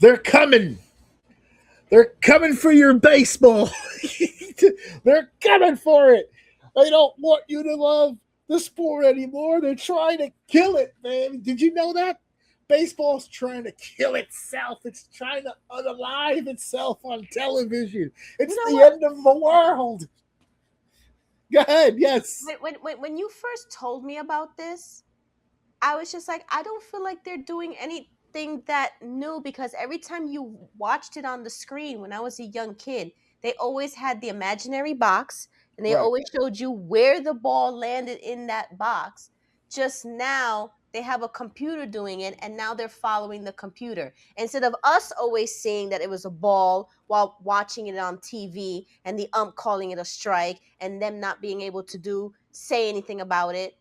They're coming. They're coming for your baseball. They're coming for it. They don't want you to love the sport anymore. They're trying to kill it, man. Did you know that? Baseball's trying to kill itself. It's trying to unalive itself on television. It's the end of the world. Go ahead. Yes. When you first told me about this, I was just like, I don't feel like they're doing anything that new, because every time you watched it on the screen when I was a young kid, they always had the imaginary box and they always showed you where the ball landed in that box. Just now they have a computer doing it, and now they're following the computer. Instead of us always seeing that it was a ball while watching it on TV and the ump calling it a strike and them not being able to say anything about it,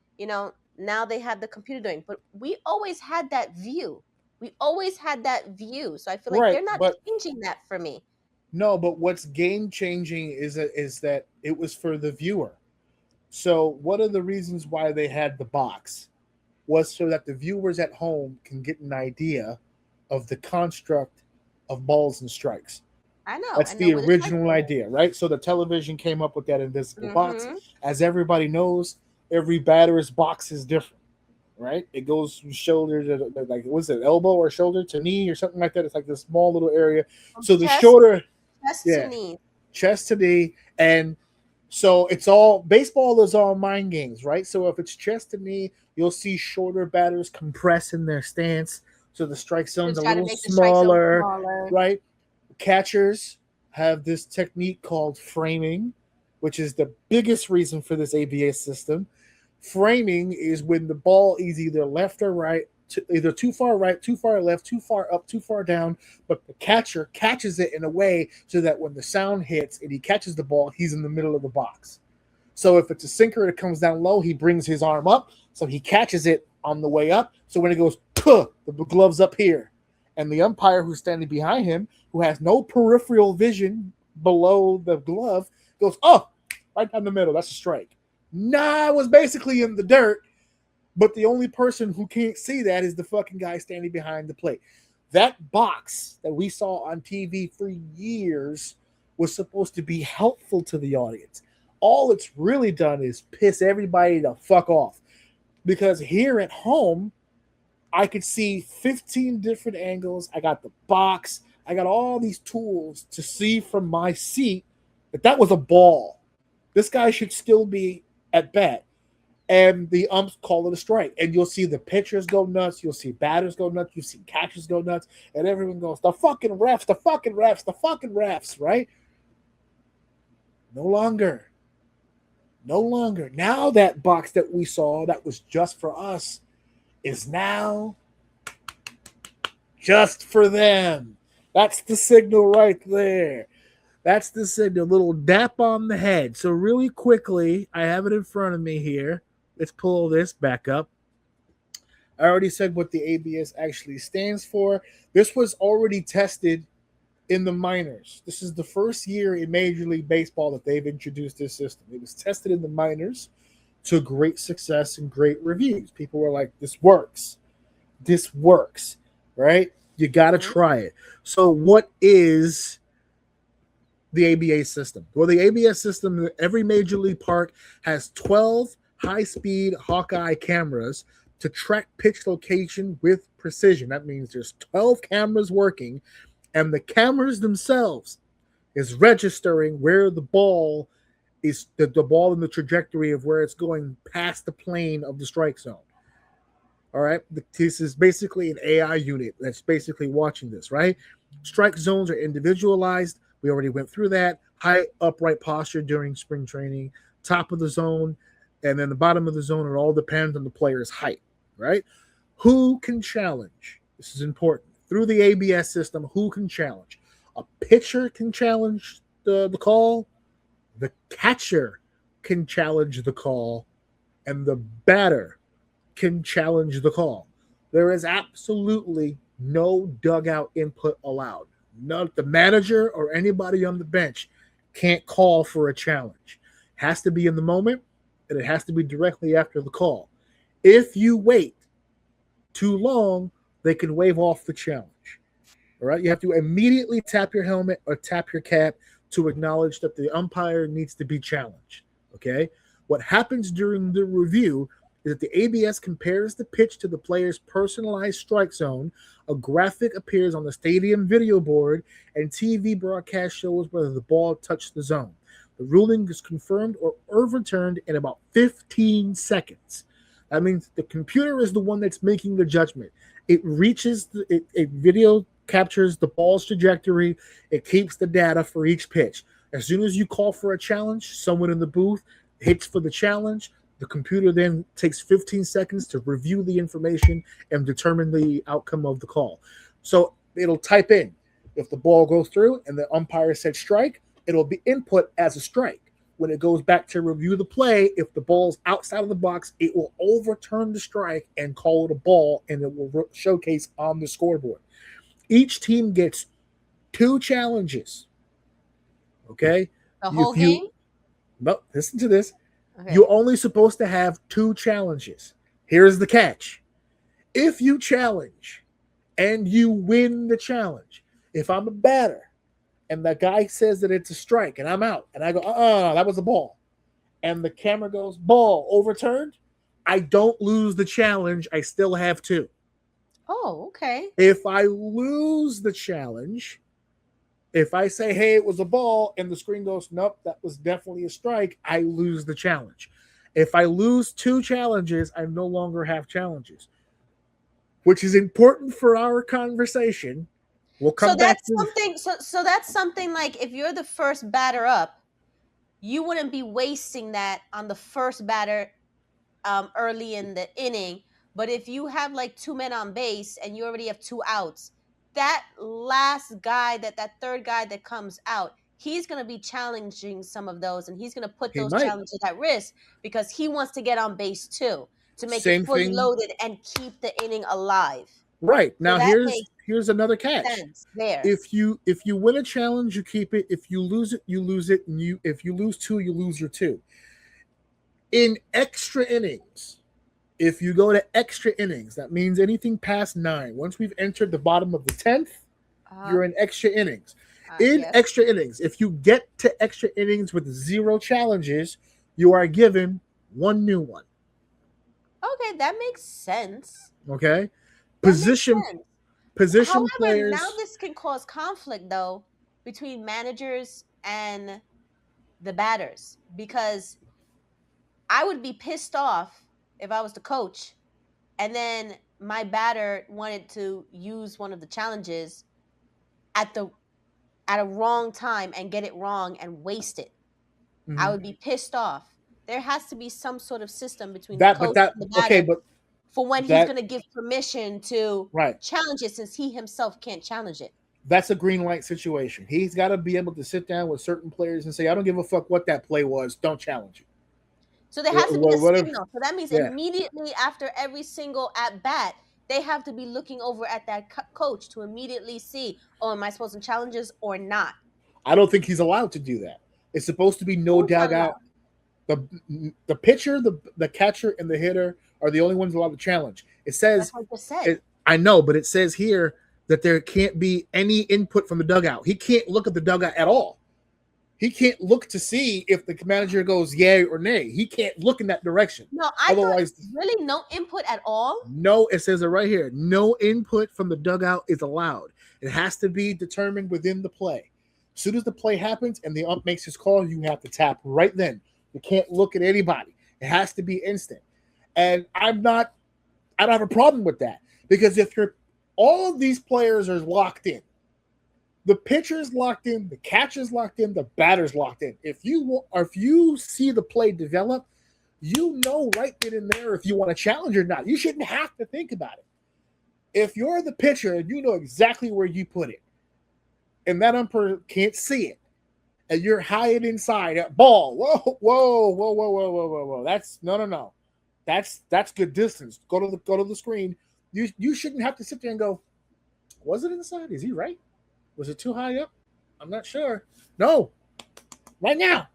now they have the computer doing. But we always had that view. So I feel like they're not changing that for me. No, but what's game changing is that it was for the viewer. So one of the reasons why they had the box was so that the viewers at home can get an idea of the construct of balls and strikes. I know. That's the original idea, right? So the television came up with that invisible box. As everybody knows, every batter's box is different, right? It goes from shoulder to, like, what's it, elbow or shoulder to knee or something like that. It's like this small little area. So the shoulder, chest to knee, and so it's all, baseball is all mind games, right? So if it's chest to knee, you'll see shorter batters compress in their stance, so the strike zone's a little smaller, right? Catchers have this technique called framing, which is the biggest reason for this ABS system. Framing is when the ball is either left or right, either too far right, too far left, too far up, too far down, but the catcher catches it in a way so that when the sound hits and he catches the ball, he's in the middle of the box. So if it's a sinker that comes down low, he brings his arm up, so he catches it on the way up. So when it goes, the glove's up here. And the umpire who's standing behind him, who has no peripheral vision below the glove, goes, right down the middle. That's a strike. Nah, it was basically in the dirt, but the only person who can't see that is the fucking guy standing behind the plate. That box that we saw on TV for years was supposed to be helpful to the audience. All it's really done is piss everybody the fuck off. Because here at home, I could see 15 different angles. I got the box. I got all these tools to see from my seat that was a ball. This guy should still be at bat. And the umps call it a strike. And you'll see the pitchers go nuts. You'll see batters go nuts. You'll see catchers go nuts. And everyone goes, the fucking refs, the fucking refs, the fucking refs, right? No longer. Now that box that we saw that was just for us is now just for them. That's the signal right there. That's the signal. Little dap on the head. So really quickly, I have it in front of me here. Let's pull this back up. I already said what the ABS actually stands for. This was already tested in the minors. This is the first year in Major League Baseball that they've introduced this system. It was tested in the minors to great success and great reviews. People were like, this works. This works, right? You got to try it. So what is the ABS system? Well, the ABS system, every Major League park has 12 high-speed Hawkeye cameras to track pitch location with precision. That means there's 12 cameras working, and the cameras themselves is registering where the ball is, the ball in the trajectory of where it's going past the plane of the strike zone. All right, this is basically an AI unit that's basically watching this, right? Strike zones are individualized. We already went through that. High upright posture during spring training, top of the zone, and then the bottom of the zone. It all depends on the player's height, right? Who can challenge? This is important. Through the ABS system, who can challenge? A pitcher can challenge the call. The catcher can challenge the call. And the batter can challenge the call. There is absolutely no dugout input allowed. Not the manager or anybody on the bench can't call for a challenge. It has to be in the moment, and it has to be directly after the call. If you wait too long, they can wave off the challenge. All right, you have to immediately tap your helmet or tap your cap to acknowledge that the umpire needs to be challenged. Okay, what happens during the review is that the ABS compares the pitch to the player's personalized strike zone. A graphic appears on the stadium video board, and TV broadcast shows whether the ball touched the zone. The ruling is confirmed or overturned in about 15 seconds. That means the computer is the one that's making the judgment. It reaches, it video captures the ball's trajectory. It keeps the data for each pitch. As soon as you call for a challenge, someone in the booth hits for the challenge. The computer then takes 15 seconds to review the information and determine the outcome of the call. So it'll type in if the ball goes through and the umpire said strike, it'll be input as a strike. When it goes back to review the play, if the ball's outside of the box, it will overturn the strike and call it a ball, and it will showcase on the scoreboard. Each team gets 2 challenges. Okay? The whole game? No, listen to this. Okay. You're only supposed to have 2 challenges. Here's the catch. If you challenge and you win the challenge, if I'm a batter and the guy says that it's a strike and I'm out and I go, that was a ball, and the camera goes, ball overturned, I don't lose the challenge. I still have 2. Oh, okay. If I lose the challenge, if I say, hey, it was a ball, and the screen goes, nope, that was definitely a strike, I lose the challenge. If I lose 2 challenges, I no longer have challenges, which is important for our conversation. We'll come back to something. So that's something like if you're the first batter up, you wouldn't be wasting that on the first batter early in the inning. But if you have like 2 men on base and you already have 2 outs, that last guy, that third guy that comes out, he's going to be challenging some of those, and he's going to put those challenges at risk because he wants to get on base too, to make it fully loaded and keep the inning alive. Right. Now here's another catch. There. If you win a challenge, you keep it. If you lose it, you lose it. And if you lose 2, you lose your 2. In extra innings, if you go to extra innings, that means anything past 9. Once we've entered the bottom of the 10th, you're in extra innings. Extra innings, if you get to extra innings with 0 challenges, you are given 1 new one. Okay, that makes sense. Okay. Position However, players. Now this can cause conflict though between managers and the batters, because I would be pissed off if I was the coach and then my batter wanted to use one of the challenges at a wrong time and get it wrong and waste it. Mm-hmm. I would be pissed off. There has to be some sort of system between the coach and the batter for when he's going to give permission to challenge it, since he himself can't challenge it. That's a green light situation. He's got to be able to sit down with certain players and say, I don't give a fuck what that play was. Don't challenge it. So there has to be a signal. So that means immediately after every single at bat, they have to be looking over at that coach to immediately see, am I supposed to challenge this or not? I don't think he's allowed to do that. It's supposed to be no dugout. The pitcher, the catcher, and the hitter are the only ones allowed to challenge. It says, I know, but it says here that there can't be any input from the dugout. He can't look at the dugout at all. He can't look to see if the manager goes yay or nay. He can't look in that direction. No, otherwise, really no input at all? No, it says it right here. No input from the dugout is allowed. It has to be determined within the play. As soon as the play happens and the ump makes his call, you have to tap right then. You can't look at anybody. It has to be instant. And I don't have a problem with that, because if all of these players are locked in, the pitcher's locked in, the catcher's locked in, the batter's locked in. If you see the play develop, you know right then and there if you want to challenge or not. You shouldn't have to think about it. If you're the pitcher and you know exactly where you put it, and that umpire can't see it, and you're hiding inside at ball, whoa. That's no. That's good distance. Go to the screen. You shouldn't have to sit there and go, was it inside? Is he right? Was it too high up? I'm not sure. No. Right now.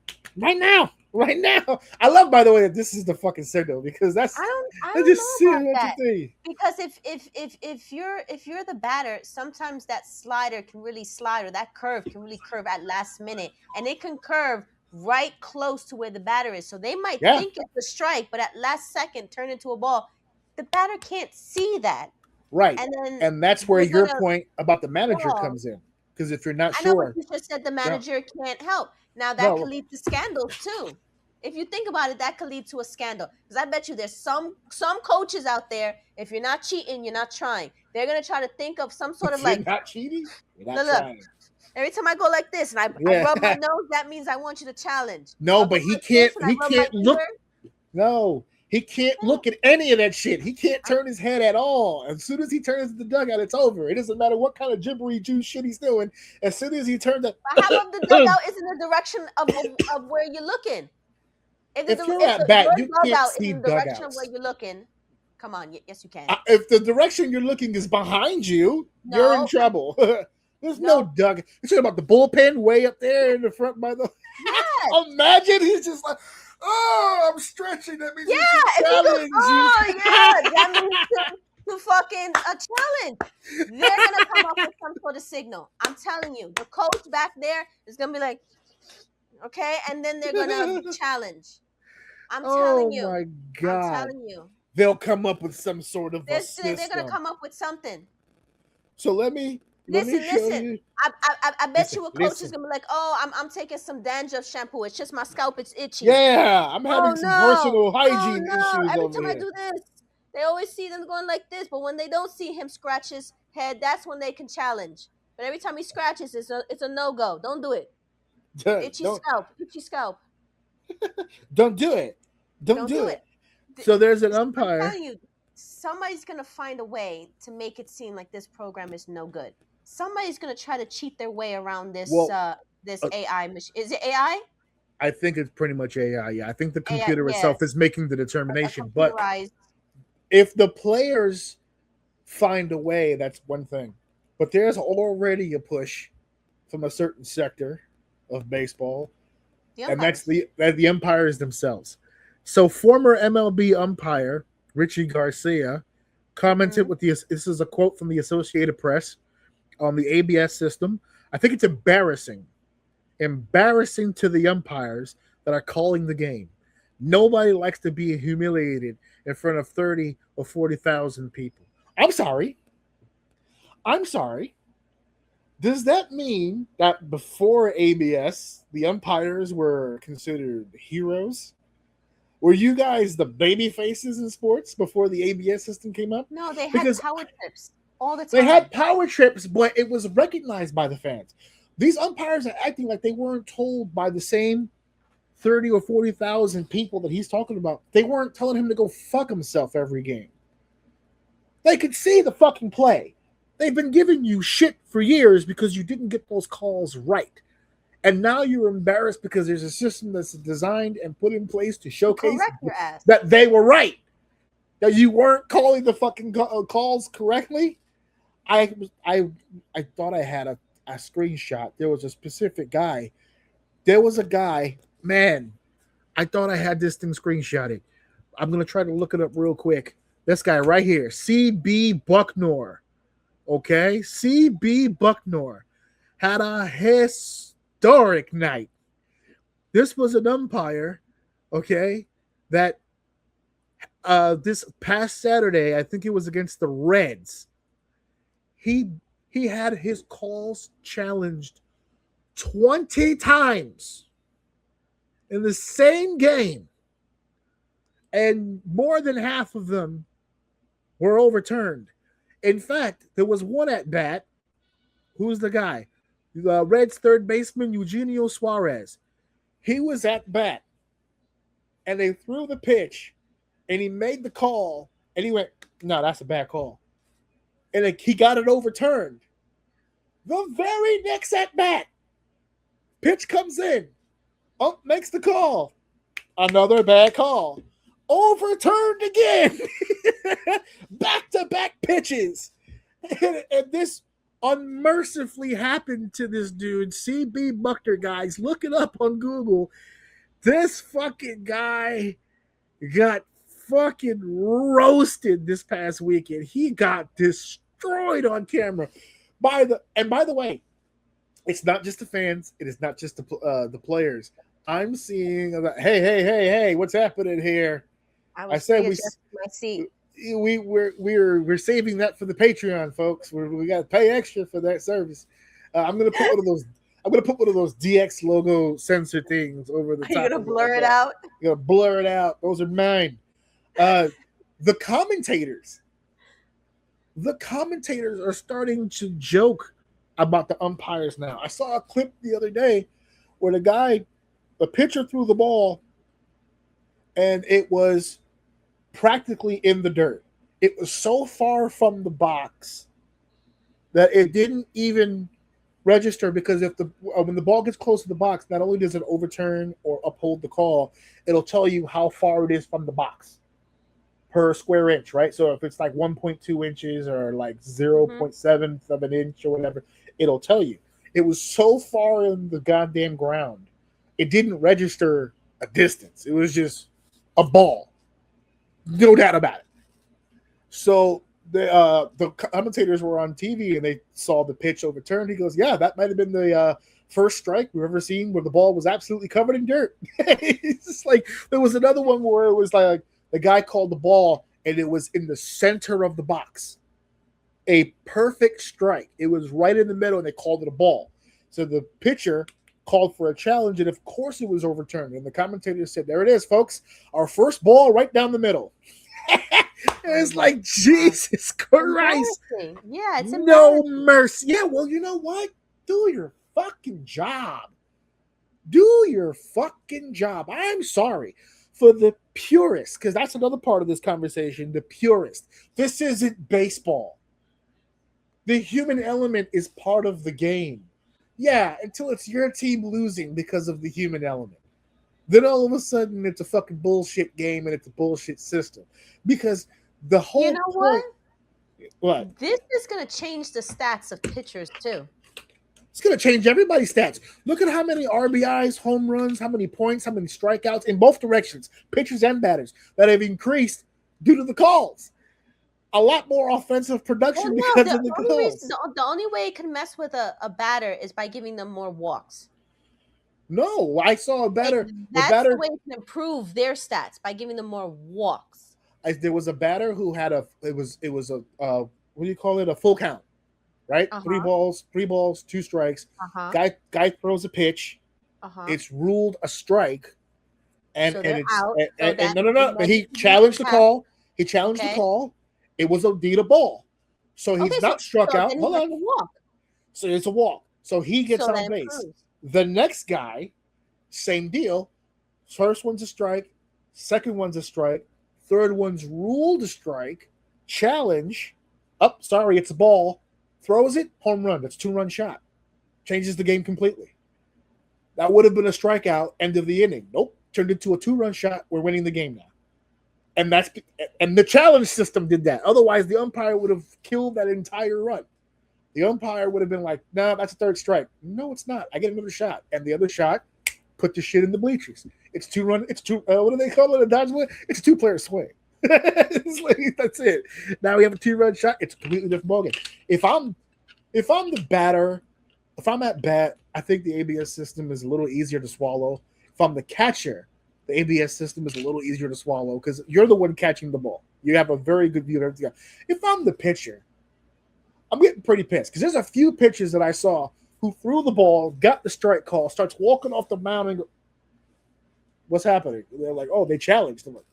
right now. I love, by the way, that this is the fucking signal because I that's don't I they don't just see know about what you that. think. Because if you're the batter, sometimes that slider can really slide, or that curve can really curve at last minute, and it can curve right close to where the batter is. So they might Yeah, think it's a strike, but at last second turn into a ball. The batter can't see that, right. and then And that's where they're your gonna point about the manager fall. comes in. Because if you're not I know, but sure, you just said the no, manager can't help. Now that could no, lead to scandals too. If you think about it, that could lead to a scandal. Because I bet you there's some coaches out there. If you're not cheating, you're not trying. They're gonna try to think of some sort of if you're like, not cheating, you're not look. trying. Every time I go like this and I Yeah. rub my nose, that means I want you to challenge. If No, I go but he like this can't. and I He rub my can't look. ear, No, he can't look at any of that shit. He can't turn his head at all. As soon as he turns the dugout, it's over. It doesn't matter what kind of gibbery Jew shit he's doing. As soon as he turns that, but how about the dugout is in the direction of where you're looking? if you're at bat, Your you can't dugout is see in the direction of where dugouts. you're looking, come on, yes you can. If the direction you're looking is behind you, you're in No, trouble. There's no no, dugout. You're talking about the bullpen way up there in the front by the. yes. Imagine he's just like, oh, I'm stretching. That means Yeah, you should if he goes, challenge. oh yeah, that means to fucking a challenge. They're gonna come up with some sort of signal. I'm telling you, the coach back there is gonna be like, okay, and then they're gonna challenge. I'm Oh telling you. my I'm god. telling you. They'll come up with some sort of a They're gonna system. come up with something. So let me Listen, show listen. you. I bet Listen, you a coach is listen. gonna be like, oh, I'm taking some dandruff shampoo. It's just my scalp, it's itchy. Yeah, I'm having Oh some no, personal oh hygiene no. issues Every over time I here. do this, they always see them going like this. But when they don't see him scratch his head, that's when they can challenge. But every time he scratches, it's a no-go. Don't do it. Itchy Don't scalp, itchy scalp. don't do it. Don't Don't do do it. it. So there's an I'm umpire. telling you, somebody's gonna find a way to make it seem like this program is no good. Somebody's gonna try to cheat their way around this Well, this AI machine. Is it AI? I think it's pretty much AI. Yeah, I think the AI, computer itself yes, is making the a determination. But computerized. if the players find a way, that's one thing. But there's already a push from a certain sector of baseball, The and that's umpires. the umpires themselves. So former MLB umpire Richie Garcia commented Mhm. with the. This is a quote from the Associated Press on the ABS system. I think it's embarrassing to the umpires that are calling the game. Nobody likes to be humiliated in front of 30 or 40,000 people. I'm sorry. I'm sorry. Does that mean that before ABS, the umpires were considered heroes? Were you guys the baby faces in sports before the ABS system came up? No, they had Because power trips all the they time. had power trips, but it was recognized by the fans. These umpires are acting like they weren't told by the same 30 or 40,000 people that he's talking about. They weren't telling him to go fuck himself every game. They could see the fucking play. They've been giving you shit for years because you didn't get those calls right. And now you're embarrassed because there's a system that's designed and put in place to showcase Correct your ass. that they were right. That you weren't calling the fucking calls correctly. I thought I had a screenshot. There was a specific guy. There was a guy, man. I thought I had this thing screenshotted. I'm gonna try to look it up real quick. This guy right here, CB Bucknor. Okay, CB Bucknor had a historic night. This was an umpire, okay, that this past Saturday, I think it was against the Reds. He had his calls challenged 20 times in the same game, and more than half of them were overturned. In fact, there was one at bat. Who's the guy? The Reds third baseman Eugenio Suarez. He was at bat, and they threw the pitch, and he made the call, and he went, "No, that's a bad call," and he got it overturned. The very next at bat, pitch comes in, makes the call, another bad call, overturned again, back-to-back pitches, and this unmercifully happened to this dude, CB Buckner, guys. Look it up on Google. This fucking guy got fucking roasted this past weekend. He got destroyed on camera by the way, it's not just the fans. It is not just the players. I'm seeing about hey, what's happening here? I I was said readjusting my seat. we're saving that for the Patreon, folks. We got to pay extra for that service. I'm gonna put one of those. I'm gonna put one of those DX logo sensor things over the Are you top gonna of it. blur Like it that. out? I'm gonna blur it out. Those are mine. The commentators are starting to joke about the umpires now. I saw a clip the other day where the pitcher threw the ball, and it was practically in the dirt. It was so far from the box that it didn't even register, because if when the ball gets close to the box, not only does it overturn or uphold the call, it'll tell you how far it is from the box per square inch, right? So if it's like 1.2 inches or like 0.7 of an inch or whatever, it'll tell you. It was so far in the goddamn ground, it didn't register a distance. It was just a ball. No doubt about it. So the commentators were on TV and they saw the pitch overturned. He goes, "Yeah, that might have been the first strike we've ever seen where the ball was absolutely covered in dirt." It's just like there was another one where it was like the guy called the ball and it was in the center of the box, a perfect strike. It was right in the middle and they called it a ball. So the pitcher called for a challenge, and of course it was overturned. And the commentator said, "There it is, folks. Our first ball right down the middle." It's like, Jesus Christ. Yeah, it's no mercy. Yeah, well, you know what? Do your fucking job. Do your fucking job. I'm sorry for the purists, because that's another part of this conversation, the purist. This isn't baseball. The human element is part of the game. Yeah, until it's your team losing because of the human element. Then all of a sudden it's a fucking bullshit game and it's a bullshit system. Because the whole You know what? What? This is gonna change the stats of pitchers too. It's going to change everybody's stats. Look at how many RBIs, home runs, how many points, how many strikeouts in both directions, pitchers and batters, that have increased due to the calls. A lot more offensive production because of the calls. The only way it can mess with a batter is by giving them more walks. No, I saw a batter. That's the way it can improve their stats, by giving them more walks. There was a batter who had it was a what do you call it? A full count, right? Uh-huh. 3 balls, 2 strikes. Uh-huh. Guy throws a pitch. Uh-huh. It's ruled a strike, and So and they're it's out. and no. But he challenged the call. He challenged the call. It was indeed a ball, so he's not struck out. Hold on. Walk. So it's a walk. So he gets on base. The next guy, same deal. First one's a strike. Second one's a strike. Third one's ruled a strike. Challenge. Oh, sorry, it's a ball. Throws it. Home run. That's 2-run shot. Changes the game completely. That would have been a strikeout. End of the inning. Nope. Turned into a 2-run shot. We're winning the game now. And the challenge system did that. Otherwise, the umpire would have killed that entire run. The umpire would have been like, "No, that's a third strike." No, it's not. I get another shot. And the other shot, put the shit in the bleachers. It's 2-run. It's two. What do they call it? A dodge win? It's a 2-player swing. That's it. Now we have a 2-run shot. It's a completely different ballgame. If I'm the batter, if I'm at bat, I think the ABS system is a little easier to swallow. If I'm the catcher, the ABS system is a little easier to swallow because you're the one catching the ball. You have a very good view of everything. If I'm the pitcher, I'm getting pretty pissed because there's a few pitchers that I saw who threw the ball, got the strike call, starts walking off the mound and go, "What's happening?" They're like, "Oh, they challenged." I'm like,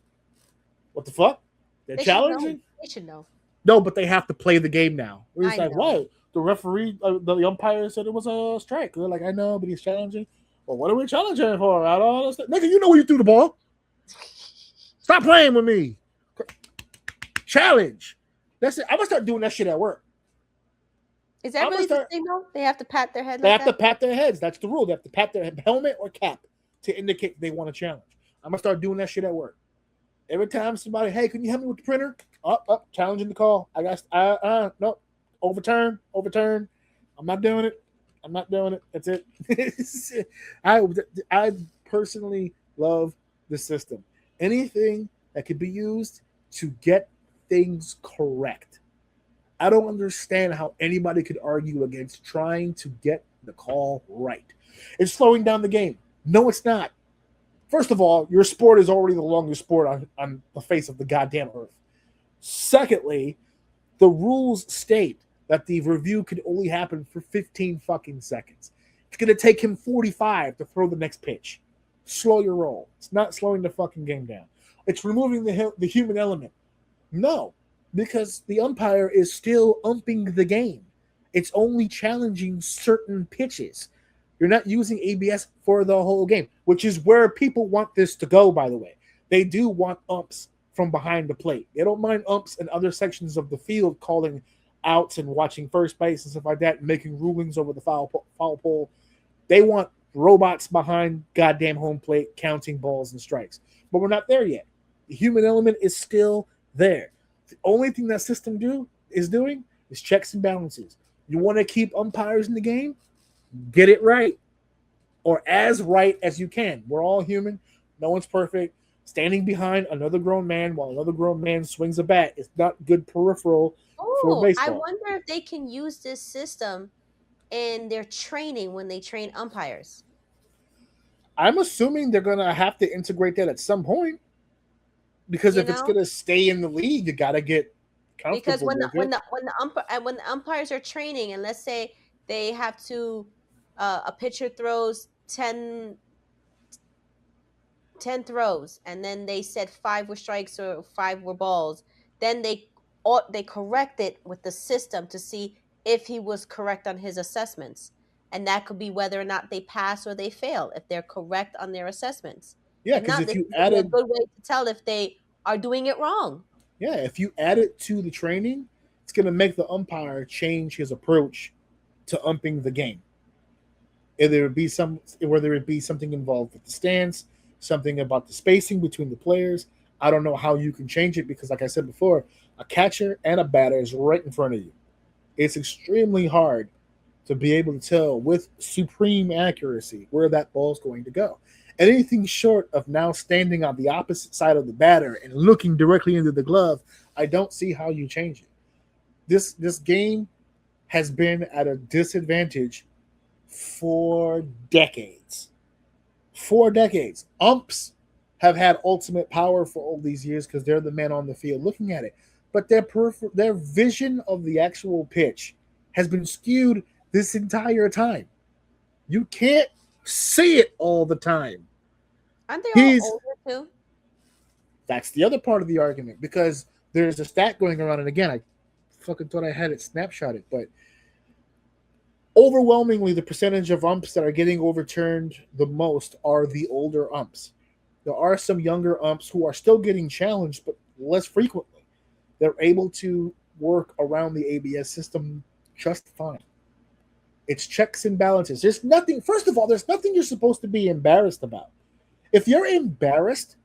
"What the fuck? They're challenging?" They should know. No, but they have to play the game now. We're just I like, know. "Why?" The referee, the umpire said it was a strike. They're like, "I know, but he's challenging." Well, what are we challenging for? I don't understand. Nigga, you know where you threw the ball. Stop playing with me. Challenge. That's it. I'm gonna start doing that shit at work. Is that really the signal? They have to pat their head. They have to pat their heads. That's the rule. They have to pat their helmet or cap to indicate they want to challenge. I'm gonna start doing that shit at work. Every time somebody, "Hey, can you help me with the printer?" Up, challenging the call. I got no, overturn. I'm not doing it. That's it. I personally love the system. Anything that could be used to get things correct. I don't understand how anybody could argue against trying to get the call right. It's slowing down the game. No, it's not. First of all, your sport is already the longest sport on the face of the goddamn earth. Secondly, the rules state that the review can only happen for 15 fucking seconds. It's going to take him 45 to throw the next pitch. Slow your roll. It's not slowing the fucking game down. It's removing the human element. No, because the umpire is still umping the game. It's only challenging certain pitches. You're not using ABS for the whole game, which is where people want this to go, by the way. They do want umps from behind the plate. They don't mind umps in other sections of the field calling outs and watching first base and stuff like that, and making rulings over the foul pole. They want robots behind goddamn home plate counting balls and strikes. But we're not there yet. The human element is still there. The only thing that system is doing is checks and balances. You want to keep umpires in the game? Get it right. Or as right as you can. We're all human. No one's perfect. Standing behind another grown man while another grown man swings a bat is not good peripheral for Oh, I baseball. wonder if they can use this system in their training when they train umpires. I'm assuming they're going to have to integrate that at some point because You if it's know, going to stay in the league, you got to get because comfortable with it. when the umpires are training, and let's say they have to, a pitcher throws 10 throws, and then they said 5 were strikes or 5 were balls, then they correct it with the system to see if he was correct on his assessments, and that could be whether or not they pass or they fail if they're correct on their assessments. Yeah, If because not, if this you is going to be a added good way to tell if they are doing it wrong. Yeah, if you add it to the training, it's going to make the umpire change his approach to umping the game. Whether it be something involved with the stance, something about the spacing between the players. I don't know how you can change it because, like I said before, a catcher and a batter is right in front of you. It's extremely hard to be able to tell with supreme accuracy where that ball's going to go. Anything short of now standing on the opposite side of the batter and looking directly into the glove, I don't see how you change it. This game has been at a disadvantage for decades. 4 decades. Umps have had ultimate power for all these years because they're the men on the field looking at it. But their vision of the actual pitch has been skewed this entire time. You can't see it all the time. Aren't they all He's older too? That's the other part of the argument because there's a stat going around, and again, I fucking thought I had it snapshotted, but overwhelmingly the percentage of umps that are getting overturned the most are the older umps. There are some younger umps who are still getting challenged, but less frequently. They're able to work around the ABS system just fine. It's checks and balances. There's nothing, first of all, there's nothing you're supposed to be embarrassed about. If you're embarrassed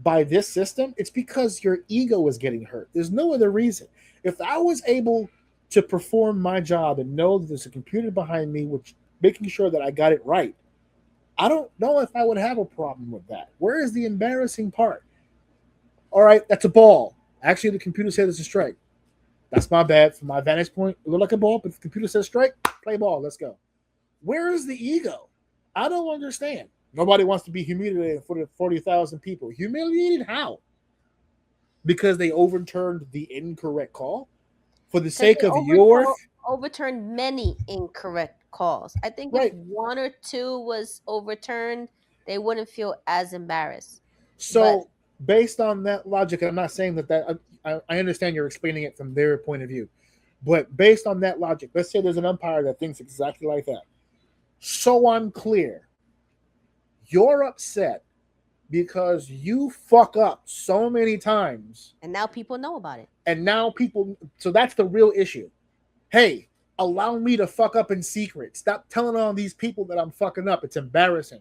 by this system, it's because your ego is getting hurt. There's no other reason. If I was able to perform my job and know that there's a computer behind me, which making sure that I got it right, I don't know if I would have a problem with that. Where is the embarrassing part? All right, that's a ball. Actually, the computer said it's a strike. That's my bad. From my vantage point, it looked like a ball, but if the computer says strike, play ball. Let's go. Where is the ego? I don't understand. Nobody wants to be humiliated for the 40,000 people. Humiliated how? Because they overturned the incorrect call? For the Because sake they of your. overturned many incorrect calls. I think if Right. one or two was overturned, they wouldn't feel as embarrassed. But So, based on that logic, I'm not saying I understand you're explaining it from their point of view, but based on that logic, let's say there's an umpire that thinks exactly like that. So I'm clear. You're upset because you fuck up so many times, and now people know about it. and now people. So that's the real issue. Hey, allow me to fuck up in secret. Stop telling all these people that I'm fucking up. It's embarrassing.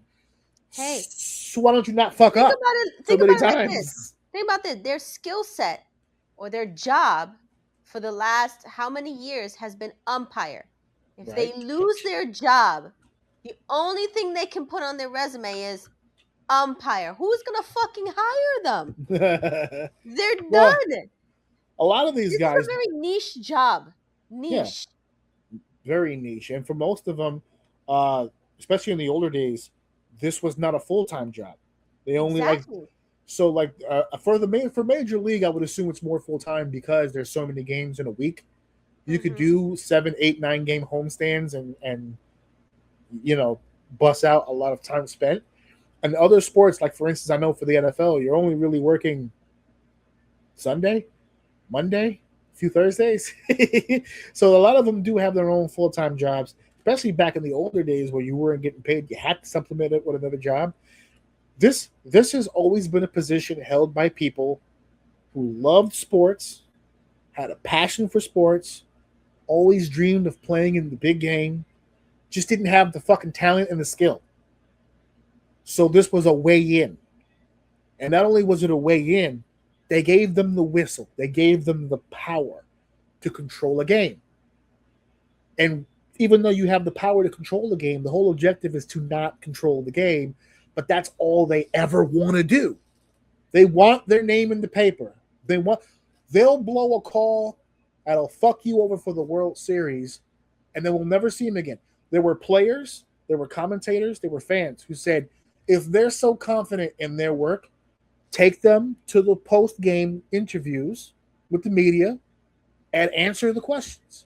Hey, So why don't you not fuck think up about it. so Think many about it like this. times? Think about this. Their skill set or their job for the last how many years has been umpire. If they Right? lose their job, the only thing they can put on their resume is, umpire. Who's gonna fucking hire them? They're Well, done. a lot of these This is guys, a very niche job. yeah, Niche. very niche, and for most of them, especially in the older days, this was not a full time job. They only like Exactly. so like for major league, I would assume it's more full time because there's so many games in a week. You could Mm-hmm. do 7, 8, 9 game homestands and bust out a lot of time spent. And other sports, like for instance, I know for the NFL, you're only really working Sunday, Monday, a few Thursdays. So a lot of them do have their own full time jobs, especially back in the older days where you weren't getting paid. You had to supplement it with another job. This has always been a position held by people who loved sports, had a passion for sports, always dreamed of playing in the big game, just didn't have the fucking talent and the skill. So this was a way in. And not only was it a way in, they gave them the whistle. They gave them the power to control a game. And even though you have the power to control the game, the whole objective is to not control the game. But that's all they ever want to do. They want their name in the paper. They'll blow a call that'll fuck you over for the World Series, and then we'll never see them again. There were players, there were commentators, there were fans who said, if they're so confident in their work, take them to the post-game interviews with the media and answer the questions.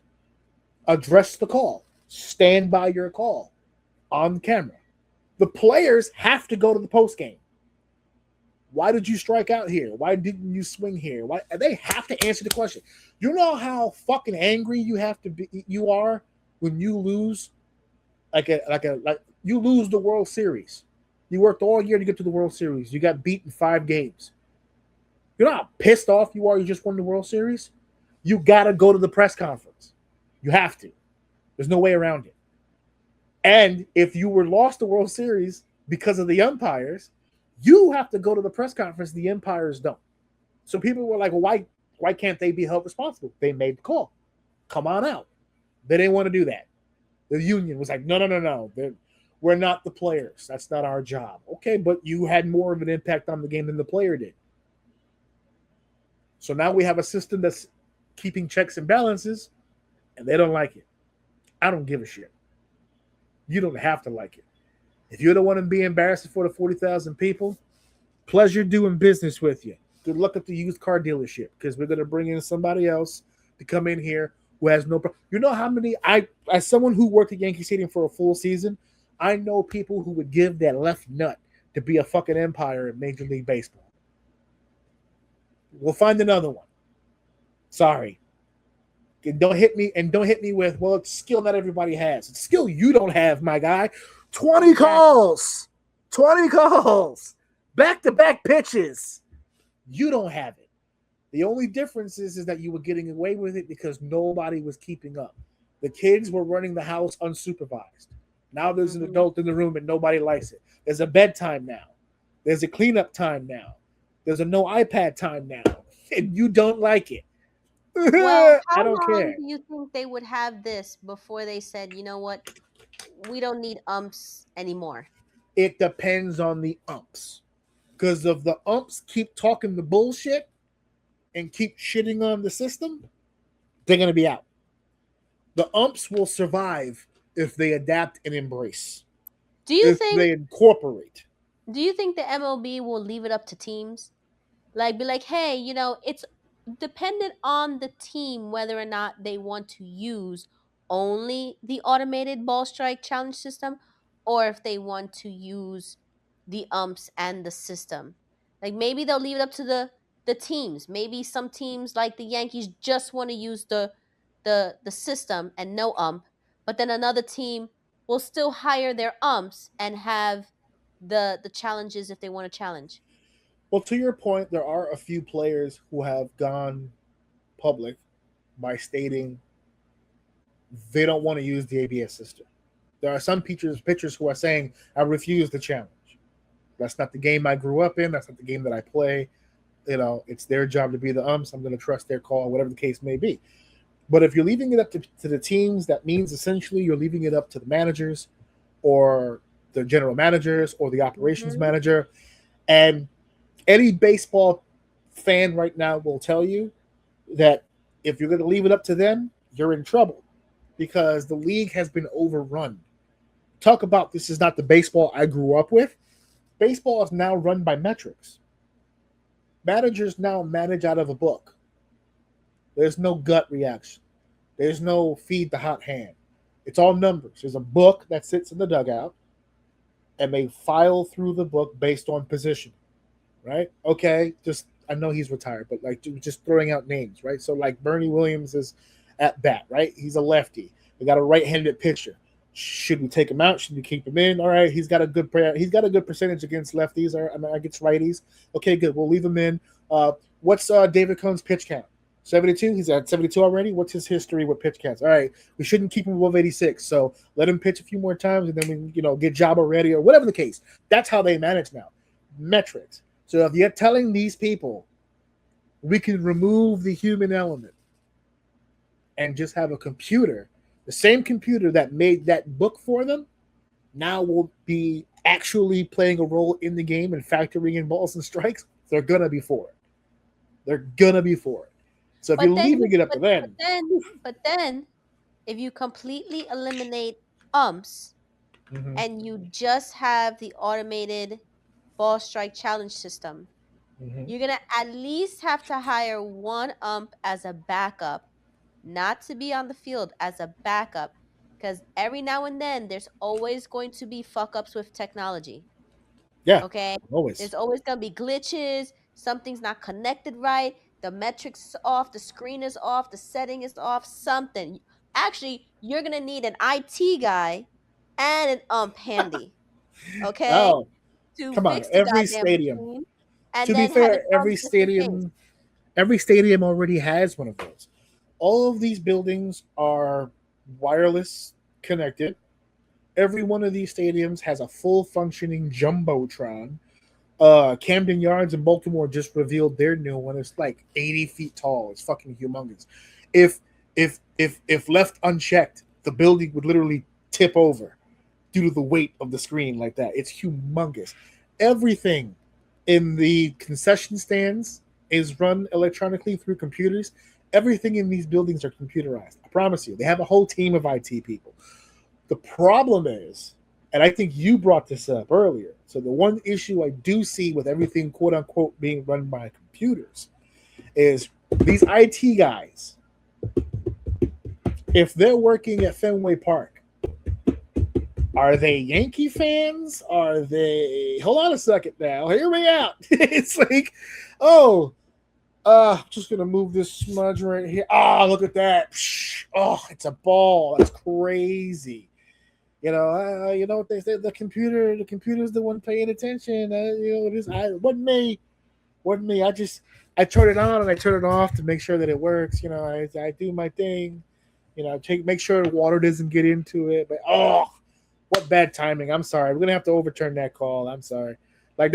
Address the call. Stand by your call on camera. The players have to go to the post-game. Why did you strike out here? Why didn't you swing here? Why they have to answer the question? You know how fucking angry you are when you lose like you lose the World Series. You worked all year to get to the World Series. You got beat in 5 games. You know how pissed off you are you just won the World Series? You got to go to the press conference. You have to. There's no way around it. And if you were lost the World Series because of the umpires, you have to go to the press conference. The umpires don't. So people were like, well, why can't they be held responsible? They made the call. Come on out. They didn't want to do that. The union was like, no. We're not the players. That's not our job. Okay, but you had more of an impact on the game than the player did. So now we have a system that's keeping checks and balances, and they don't like it. I don't give a shit. You don't have to like it. If you don't want to be embarrassed for the 40,000 people, pleasure doing business with you. Good luck at the used car dealership, because we're going to bring in somebody else to come in here who has no problem. You know how many, as someone who worked at Yankee Stadium for a full season, I know people who would give that left nut to be a fucking umpire in Major League Baseball. We'll find another one. Sorry. Don't hit me with, well, it's skill not everybody has. It's skill you don't have, my guy. 20 calls. 20 calls. Back-to-back pitches. You don't have it. The only difference is that you were getting away with it because nobody was keeping up. The kids were running the house unsupervised. Now there's an adult in the room and nobody likes it. There's a bedtime now. There's a cleanup time now. There's a no iPad time now. And you don't like it. Well, I how don't long care. do you think they would have this before they said, you know what, we don't need umps anymore? It depends on the umps. Because if the umps keep talking the bullshit and keep shitting on the system, they're going to be out. The umps will survive if they adapt and embrace. Do you If think they incorporate. do you think the MLB will leave it up to teams? Like, be like, hey, it's dependent on the team whether or not they want to use only the automated ball strike challenge system, or if they want to use the umps and the system. Like, maybe they'll leave it up to the teams. Maybe some teams like the Yankees just want to use the system and no ump, but then another team will still hire their umps and have the challenges if they want to challenge. Well, to your point, there are a few players who have gone public by stating they don't want to use the ABS system. There are some pitchers who are saying, I refuse the challenge. That's not the game I grew up in. That's not the game that I play. It's their job to be the umps. I'm going to trust their call, whatever the case may be. But if you're leaving it up to the teams, that means essentially you're leaving it up to the managers or the general managers or the operations Mm-hmm. manager. And any baseball fan right now will tell you that if you're going to leave it up to them, you're in trouble because the league has been overrun. Talk about this is not the baseball I grew up with. Baseball is now run by metrics. Managers now manage out of a book. There's no gut reaction. There's no feed the hot hand. It's all numbers. There's a book that sits in the dugout, and they file through the book based on position, right? Okay, just I know he's retired, but like just throwing out names, right? So like Bernie Williams is at bat, right? He's a lefty. We got a right-handed pitcher. Should we take him out? Should we keep him in? All right, he's got a good percentage against lefties or against righties. Okay, good. We'll leave him in. What's David Cohn's pitch count? 72. He's at 72 already. What's his history with pitch counts? All right, we shouldn't keep him above 86. So let him pitch a few more times, and then we get Jabba ready or whatever the case. That's how they manage now. Metrics. So if you're telling these people we can remove the human element and just have a computer, the same computer that made that book for them, now will be actually playing a role in the game and factoring in balls and strikes, they're gonna be for it. They're gonna be for it. So if you're leaving it up to them, but then, if you completely eliminate umps and you just have the automated ball strike challenge system, you're gonna at least have to hire one ump as a backup, not to be on the field, as a backup, because every now and then there's always going to be fuck ups with technology. yeah, Okay, always. there's always gonna be glitches. Something's not connected right. The metrics is off. The screen is off. The setting is off. Something. Actually, you're gonna need an IT guy and an ump handy. Okay, Oh, to come on. fix the Every goddamn stadium. machine, and To be then have fair, it done just in case. every stadium already has one of those. All of these buildings are wireless connected. Every one of these stadiums has a full functioning jumbotron. Camden Yards in Baltimore just revealed their new one. It's like 80 feet tall. It's fucking humongous. If if left unchecked, the building would literally tip over due to the weight of the screen like that. It's humongous. Everything in the concession stands is run electronically through computers. Everything in these buildings are computerized. I promise you. They have a whole team of IT people. The problem is, and I think you brought this up earlier. So the one issue I do see with everything quote unquote being run by computers is these IT guys, if they're working at Fenway Park, are they Yankee fans? Are they hold on a second now, hear me out. It's like, oh, just gonna move this smudge right here. Oh, look at that. Oh, it's a ball. That's crazy. What they say. The computer's the one paying attention. Wasn't me. I turn it on and I turn it off to make sure that it works. I do my thing. Make sure the water doesn't get into it. But what bad timing. I'm sorry. We're gonna have to overturn that call. I'm sorry. Like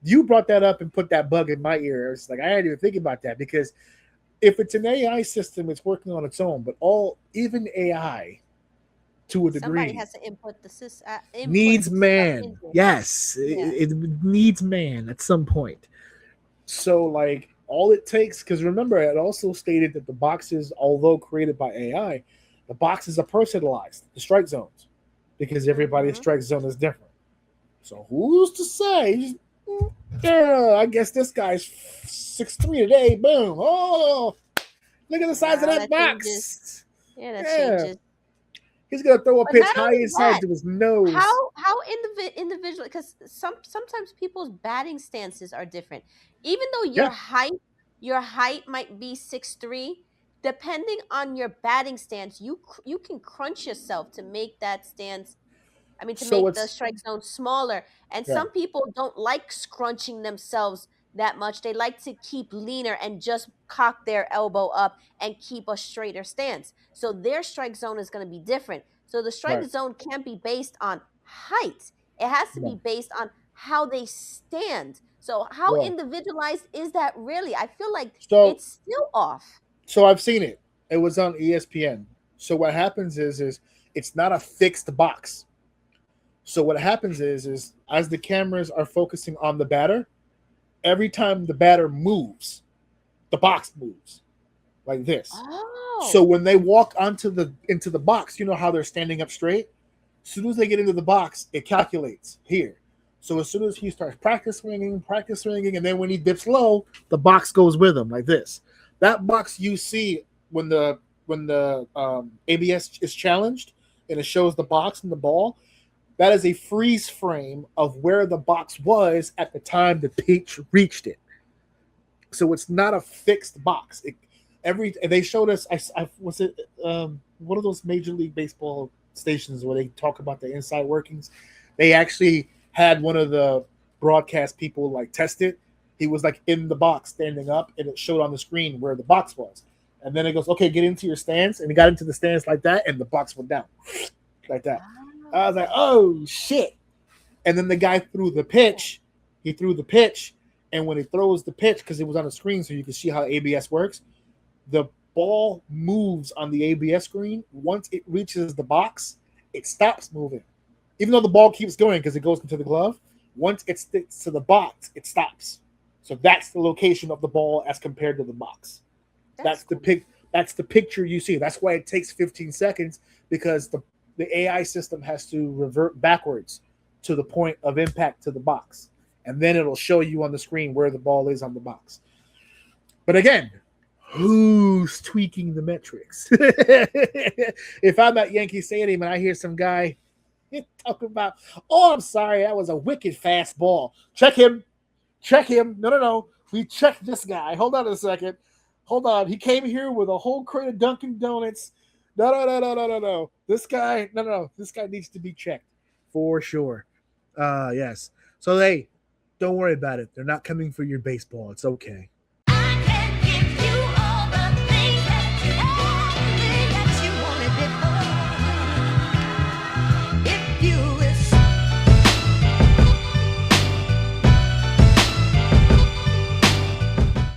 you brought that up and put that bug in my ear. It's like I didn't even think about that because if it's an AI system, it's working on its own. But even AI, to a degree, somebody has to input needs the stuff man. into it. Yes, Yeah. it needs man at some point. So, like, all it takes, because remember, it also stated that the boxes, although created by AI, the boxes are personalized, the strike zones, because everybody's strike zone is different. So, who's to say? Yeah, I guess this guy's 6'3" today. Boom. Oh, look at the size of that box. Changes. Yeah, that changes. He's gonna throw a But pitch not high only inside that, to his nose. how individual, because sometimes people's batting stances are different. Even though your height might be 6'3", depending on your batting stance, you can crunch yourself to make that stance. To So make the it's strike zone smaller. And yeah, some people don't like scrunching themselves that much. They like to keep leaner and just cock their elbow up and keep a straighter stance. So their strike zone is going to be different. So the strike right. zone can't be based on height. It has to be No. based on how they stand. So how Well, individualized is that really? I feel like so it's still off. so I've seen it. It was on ESPN. So what happens is it's not a fixed box. So what happens is as the cameras are focusing on the batter, every time the batter moves, the box moves like this. So Oh. when they walk into the box, you know how they're standing up straight. As soon as they get into the box, it calculates here. So as soon as he starts practice swinging, and then when he dips low, the box goes with him like this. That box you see when the ABS is challenged and it shows the box and the ball, that is a freeze frame of where the box was at the time the pitch reached it. So it's not a fixed box. They showed us. I was it one of those Major League Baseball stations where they talk about the inside workings. They actually had one of the broadcast people like test it. He was like in the box standing up, and it showed on the screen where the box was. And then it goes, okay, get into your stance, and he got into the stance like that, and the box went down like that. I was like, oh shit! And then the guy threw the pitch. He threw the pitch, and when he throws the pitch, because it was on the screen, so you can see how ABS works, the ball moves on the ABS screen. Once it reaches the box, it stops moving. Even though the ball keeps going because it goes into the glove, once it sticks to the box, it stops. So that's the location of the ball as compared to the box. That's cool. That's the picture you see. That's why it takes 15 seconds, because the AI system has to revert backwards to the point of impact to the box. And then it'll show you on the screen where the ball is on the box. But again, who's tweaking the metrics? If I'm at Yankee Stadium and I hear some guy talk about, oh, I'm sorry, that was a wicked fast ball. Check him. No. We checked this guy. Hold on a second. Hold on. He came here with a whole crate of Dunkin' Donuts. No. This guy, no. This guy needs to be checked for sure. Yes. So, hey, don't worry about it. They're not coming for your baseball. It's okay.